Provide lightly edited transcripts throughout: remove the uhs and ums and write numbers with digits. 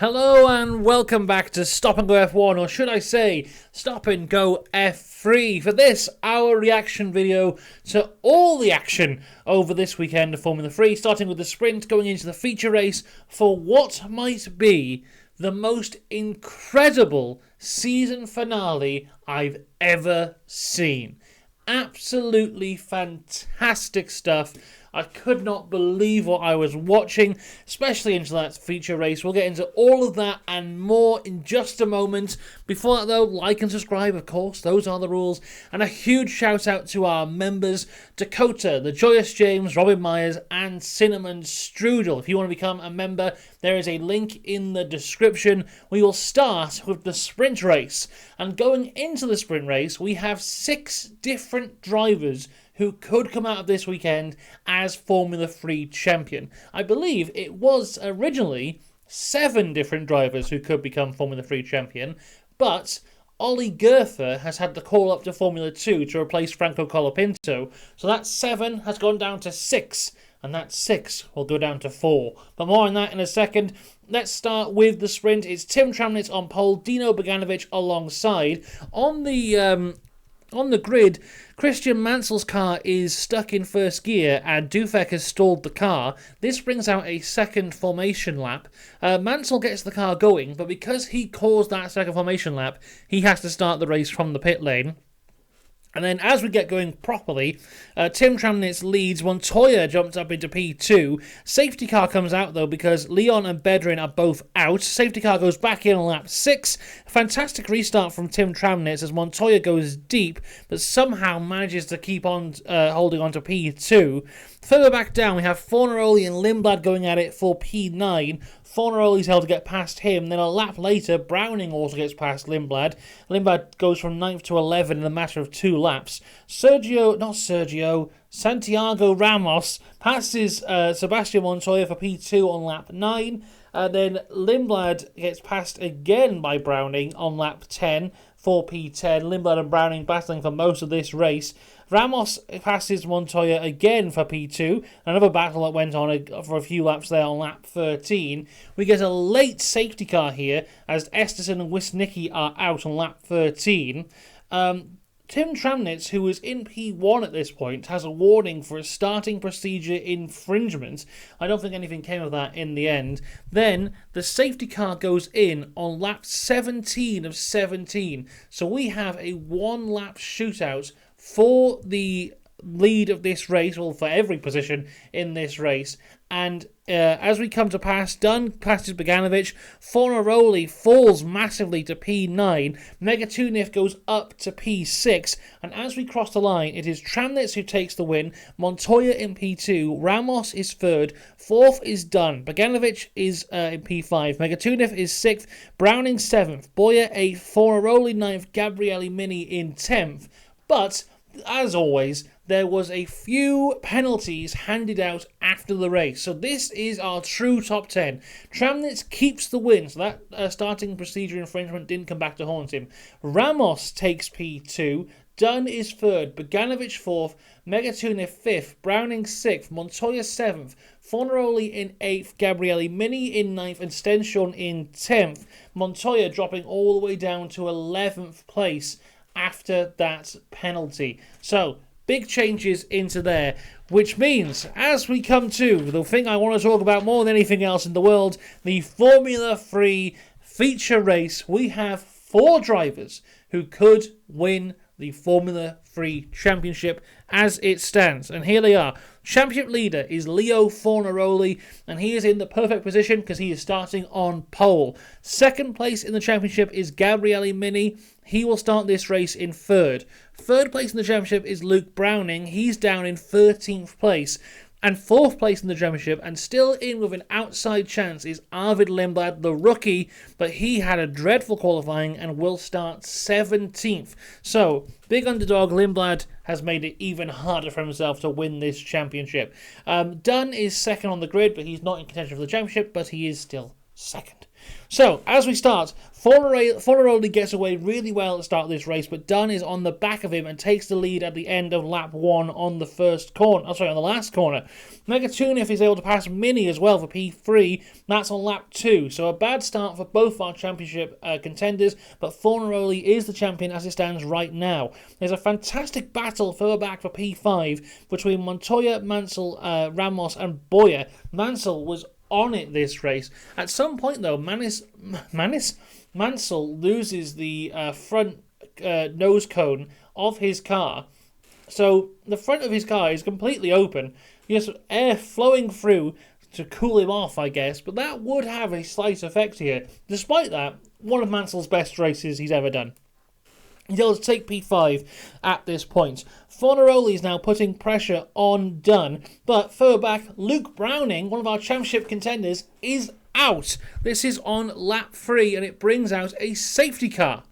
Hello and welcome back to Stop and Go F1, or should I say, Stop and Go F3, for this, our reaction video to all the action over this weekend of Formula 3, starting with the sprint, going into the feature race for what might be the most incredible season finale I've ever seen. Absolutely fantastic stuff. I could not believe what I was watching, especially into that feature race. We'll get into all of that and more in just a moment. Before that, though, like and subscribe, of course. Those are the rules. And a huge shout out to our members, Dakota, the Joyous James, Robin Myers, and Cinnamon Strudel. If you want to become a member, there is a link in the description. We will start with the sprint race. And going into the sprint race, we have 6 different drivers who could come out of this weekend as Formula 3 champion. I believe it was originally 7 different drivers who could become Formula 3 champion, but Ollie Gerfer has had the call up to Formula 2 to replace Franco Colapinto, so that 7 has gone down to 6, and that 6 will go down to 4. But more on that in a second. Let's start with the sprint. It's Tim Tramnitz on pole, Dino Beganovic alongside. On the grid, Christian Mansell's car is stuck in first gear and Dufek has stalled the car. This brings out a second formation lap. Mansell gets the car going, but because he caused that second formation lap, he has to start the race from the pit lane. And then as we get going properly, Tim Tramnitz leads. Montoya jumps up into P2. Safety car comes out, though, because Leon and Bedrin are both out. Safety car goes back in on lap 6. Fantastic restart from Tim Tramnitz as Montoya goes deep, but somehow manages to keep on holding on to P2. Further back down, we have Fornaroli and Lindblad going at it for P9. Fornaroli's held to get past him. Then a lap later, Browning also gets past Lindblad. Lindblad goes from 9th to 11 in a matter of 2 laps. Santiago Ramos passes Sebastian Montoya for P2 on lap 9. Then Lindblad gets passed again by Browning on lap 10 for P10. Lindblad and Browning battling for most of this race. Ramos passes Montoya again for P2. Another battle that went on for a few laps there on lap 13. We get a late safety car here as Esterson and Wisnicki are out on lap 13. Tim Tramnitz, who was in P1 at this point, has a warning for a starting procedure infringement. I don't think anything came of that in the end. Then the safety car goes in on lap 17 of 17. So we have a 1-lap shootout for the lead of this race, well, for every position in this race. And as we come to pass, Dunn passes Beganovic. Fornaroli falls massively to P9. Megatuniv goes up to P6. And as we cross the line, it is Tramnitz who takes the win. Montoya in P2. Ramos is 3rd. 4th is Dunn. Beganovic is in P5. Megatuniv is 6th. Browning 7th. Boyer 8th. Fornaroli 9th. Gabriele Mini in 10th. But, as always, there was a few penalties handed out after the race. So this is our true top 10. Tramnitz keeps the win, so that starting procedure infringement didn't come back to haunt him. Ramos takes P2. Dunn is 3rd. Beganovic 4th. Megatuniv 5th. Browning 6th. Montoya 7th. Fornaroli in 8th. Gabriele Mini in 9th. And Stenshorn in 10th. Montoya dropping all the way down to 11th place after that penalty. So, big changes into there, which means, as we come to the thing I want to talk about more than anything else in the world, the Formula 3 feature race, we have 4 drivers who could win the Formula 3 Championship as it stands. And here they are. Championship leader is Leo Fornaroli, and he is in the perfect position because he is starting on pole. Second place in the championship is Gabriele Mini. He will start this race in 3rd. Third place in the championship is Luke Browning. He's down in 13th place. And 4th place in the championship, and still in with an outside chance, is Arvid Lindblad, the rookie, but he had a dreadful qualifying and will start 17th. So, big underdog Lindblad has made it even harder for himself to win this championship. Dunn is 2nd on the grid, but he's not in contention for the championship, but he is still second. So, as we start, Fornaroli gets away really well at the start of this race, but Dunn is on the back of him and takes the lead at the end of lap 1 on the on the last corner. Megatunif is able to pass Mini as well for P3. That's on lap 2. So a bad start for both our championship contenders, but Fornaroli is the champion as it stands right now. There's a fantastic battle further back for P5 between Montoya, Mansell, Ramos and Boyer. Mansell was on it this race. At some point, though, Mansell loses the front nose cone of his car. So the front of his car is completely open. He has air flowing through to cool him off, I guess. But that would have a slight effect here. Despite that, one of Mansell's best races he's ever done. He's able to take P5 at this point. Fornaroli is now putting pressure on Dunn, but further back, Luke Browning, one of our championship contenders, is out. This is on lap 3, and it brings out a safety car.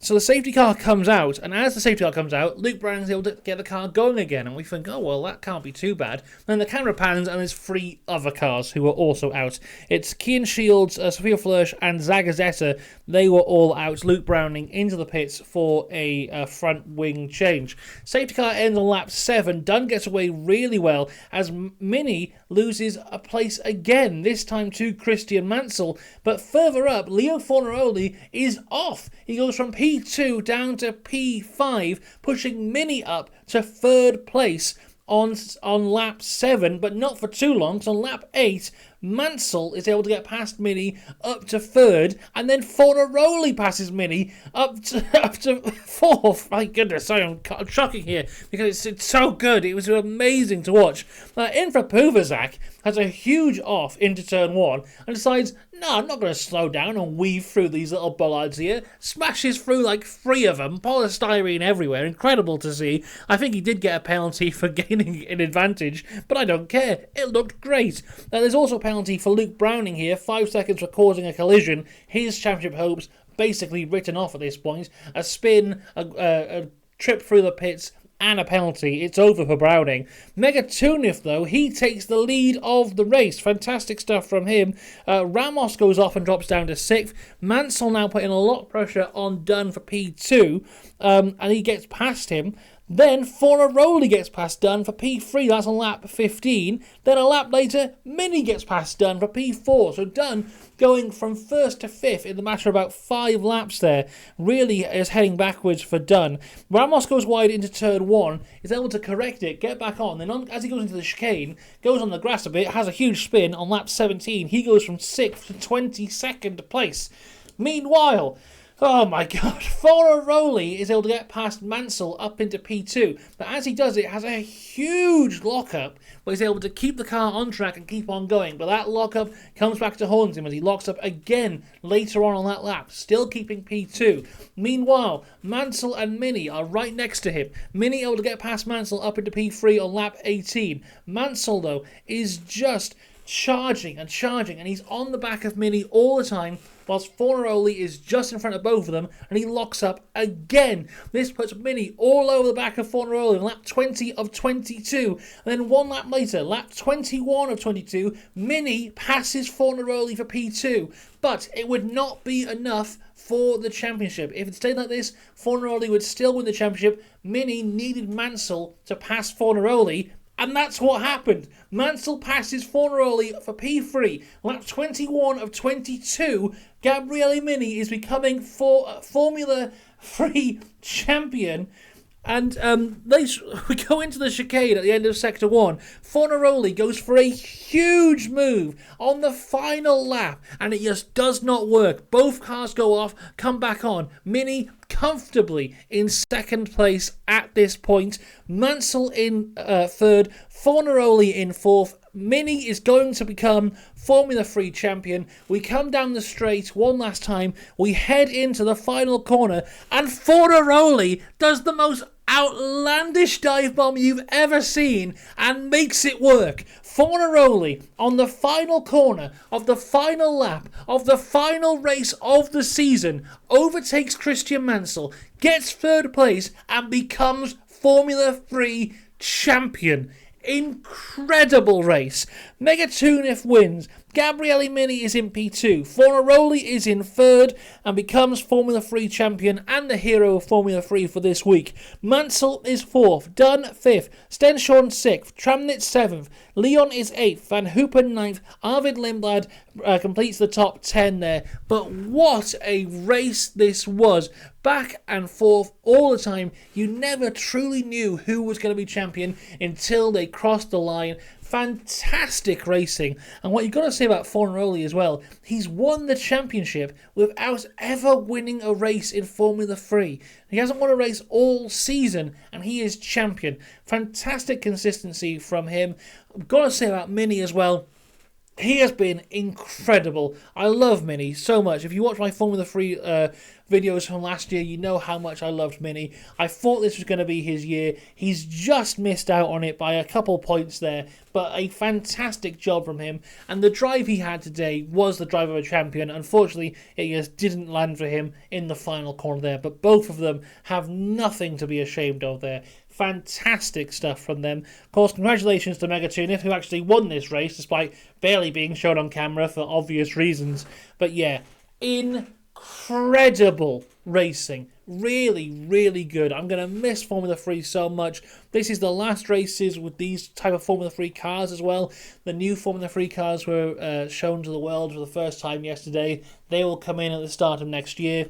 So the safety car comes out, and as the safety car comes out, Luke Brown's able to get the car going again, and we think, oh, well, that can't be too bad. Then the camera pans, and there's 3 other cars who are also out. It's Kian Shields, Sophia Flörsch, and Zagazeta. They were all out. Luke Browning into the pits for a front wing change. Safety car ends on lap 7. Dunn gets away really well as Mini loses a place again, this time to Christian Mansell. But further up, Leo Fornaroli is off. He goes from P2 down to P5, pushing Mini up to 3rd place on lap 7, but not for too long. So on lap 8, Mansell is able to get past Mini up to 3rd, and then Fornaroli passes Mini up to 4th. My goodness, I'm shocking here because it's so good. It was amazing to watch. Infra Puvazak has a huge off into turn 1 and decides, no, I'm not going to slow down and weave through these little bollards here. Smashes through like 3 of them, polystyrene everywhere. Incredible to see. I think he did get a penalty for gaining an advantage, but I don't care. It looked great. There's also a penalty for Luke Browning here, 5 seconds for causing a collision. His championship hopes basically written off at this point. A spin, a trip through the pits, and a penalty. It's over for Browning. Megatunif, though, he takes the lead of the race. Fantastic stuff from him. Ramos goes off and drops down to 6th. Mansell now putting a lot of pressure on Dunn for P2, and he gets past him. Then Fornaroli gets past Dunn for P3, that's on lap 15. Then a lap later, Mini gets past Dunn for P4. So Dunn going from 1st to 5th in the matter of about 5 laps there. Really is heading backwards for Dunn. Ramos goes wide into turn 1, is able to correct it, get back on. Then as he goes into the chicane, goes on the grass a bit, has a huge spin on lap 17. He goes from 6th to 22nd place. Meanwhile, oh my god, Fornaroli is able to get past Mansell up into P2, but as he does it, has a huge lockup where he's able to keep the car on track and keep on going, but that lockup comes back to haunt him as he locks up again later on that lap, still keeping P2. Meanwhile, Mansell and Mini are right next to him. Mini able to get past Mansell up into P3 on lap 18. Mansell, though, is just charging, and he's on the back of Mini all the time, whilst Fornaroli is just in front of both of them, and he locks up again. This puts Mini all over the back of Fornaroli in lap 20 of 22. And then 1 lap later, lap 21 of 22, Mini passes Fornaroli for P2. But it would not be enough for the championship. If it stayed like this, Fornaroli would still win the championship. Mini needed Mansell to pass Fornaroli, and that's what happened. Mansell passes Fornaroli for P3. Lap 21 of 22, Gabriele Mini is becoming Formula 3 champion. And we go into the chicane at the end of Sector 1. Fornaroli goes for a huge move on the final lap, and it just does not work. Both cars go off, come back on. Mini comfortably in 2nd place at this point. Mansell in 3rd, Fornaroli in 4th. Mini is going to become Formula 3 champion. We come down the straight one last time. We head into the final corner, and Fornaroli does the most outlandish dive bomb you've ever seen and makes it work. Fornaroli on the final corner of the final lap of the final race of the season overtakes Christian Mansell, gets 3rd place, and becomes Formula 3 champion. Incredible race. Megatunif wins. Gabriele Mini is in P2. Fornaroli is in 3rd and becomes Formula 3 champion and the hero of Formula 3 for this week. Mansell is 4th. Dunn 5th. Stenshorn 6th. Tramnitz 7th. Leon is 8th. Van Hoopen 9th. Arvid Lindblad completes the top 10 there. But what a race this was. Back and forth all the time. You never truly knew who was going to be champion until they crossed the line. Fantastic racing. And what you've got to say about Fornaroli as well, he's won the championship without ever winning a race in Formula 3. He hasn't won a race all season, and he is champion. Fantastic consistency from him. I've got to say about Mini as well, he has been incredible. I love Mini so much. If you watch my Formula 3 videos from last year, you know how much I loved Mini. I thought this was going to be his year. He's just missed out on it by a couple points there, but a fantastic job from him. And the drive he had today was the drive of a champion. Unfortunately, it just didn't land for him in the final corner there, but both of them have nothing to be ashamed of there. Fantastic stuff from them. Of course, congratulations to Megatunif, who actually won this race, despite barely being shown on camera for obvious reasons. But yeah, incredible racing. Really, really good. I'm going to miss Formula 3 so much. This is the last races with these type of Formula 3 cars as well. The new Formula 3 cars were shown to the world for the first time yesterday. They will come in at the start of next year.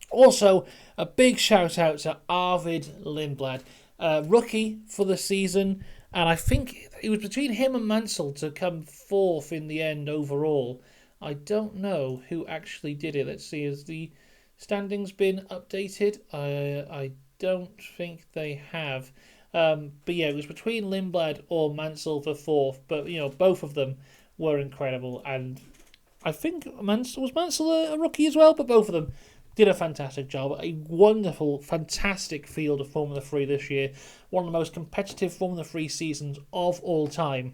Also, a big shout out to Arvid Lindblad. Rookie for the season, and I think it was between him and Mansell to come 4th in the end overall. I don't know who actually did it. Let's see, has the standings been updated? I don't think they have. But yeah, it was between Lindblad or Mansell for 4th, but you know, both of them were incredible, and I think Mansell a rookie as well, but both of them did a fantastic job. A wonderful, fantastic field of Formula 3 this year. One of the most competitive Formula 3 seasons of all time.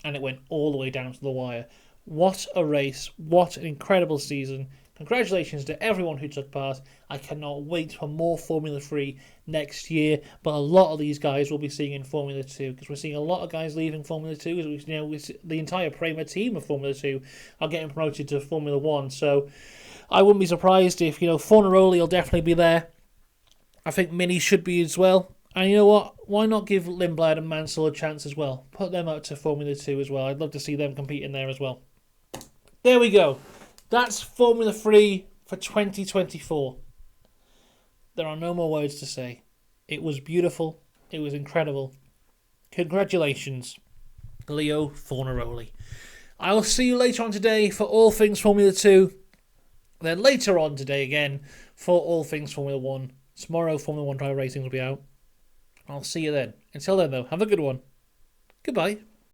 And it went all the way down to the wire. What a race. What an incredible season. Congratulations to everyone who took part. I cannot wait for more Formula 3 next year. But a lot of these guys we'll be seeing in Formula 2. Because we're seeing a lot of guys leaving Formula 2. You know, the entire Prema team of Formula 2 are getting promoted to Formula 1. So I wouldn't be surprised if, you know, Fornaroli will definitely be there. I think Mini should be as well. And you know what? Why not give Lindblad and Mansell a chance as well? Put them out to Formula 2 as well. I'd love to see them compete in there as well. There we go. That's Formula 3 for 2024. There are no more words to say. It was beautiful. It was incredible. Congratulations, Leo Fornaroli. I will see you later on today for all things Formula 2. Then later on today again for all things Formula 1. Tomorrow Formula 1 driver racing will be out. I'll see you then. Until then though, have a good one. Goodbye.